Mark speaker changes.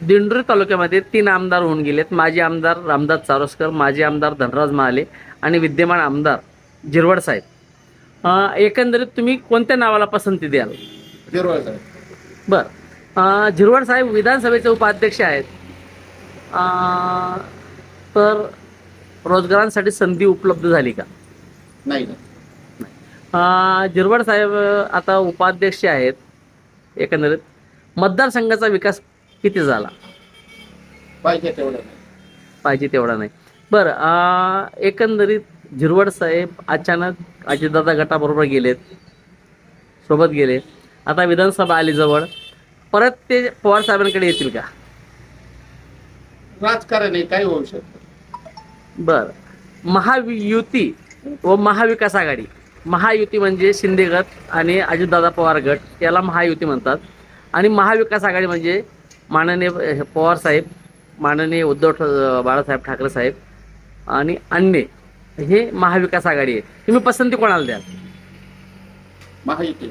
Speaker 1: दिंडोरी तालुक्यामध्ये 3 आमदार होऊन गेलेत. माजी आमदार रामदास चारोस्कर, माजी आमदार धनराज महाले आणि विद्यमान आमदार झिरवळ साहेब. एकंदरीत तुम्ही कोणत्या नावाला पसंती द्याल?
Speaker 2: झिरवळ साहेब.
Speaker 1: बर, झिरवळ साहेब विधानसभेचे उपाध्यक्ष आहेत. तर रोजगारांसाठी संधी उपलब्ध झाली का?
Speaker 2: नाही.
Speaker 1: झिरवळ साहेब आता उपाध्यक्ष आहेत. एकंदरीत मतदारसंघाचा विकास किती झाला?
Speaker 2: पाहिजे तेवढं नाही.
Speaker 1: पाहिजे तेवढा नाही. बरं, एकंदरीत झिरवळ साहेब अचानक अजितदादा गटाबरोबर गेलेत, सोबत गेले. आता विधानसभा आली जवळ, परत ते पवार साहेबांकडे येतील का?
Speaker 2: राजकारण आहे, काही होऊ शकतं.
Speaker 1: बरं, महायुती व महाविकास आघाडी. महायुती म्हणजे शिंदे गट आणि अजितदादा पवार गट, याला महायुती म्हणतात. आणि महाविकास आघाडी म्हणजे माननीय पवार साहेब, माननीय बाळासाहेब ठाकरे साहेब आणि अन्य, हे महाविकास आघाडी आहे. तुम्ही पसंती कोणाला द्याल?
Speaker 2: महायुती.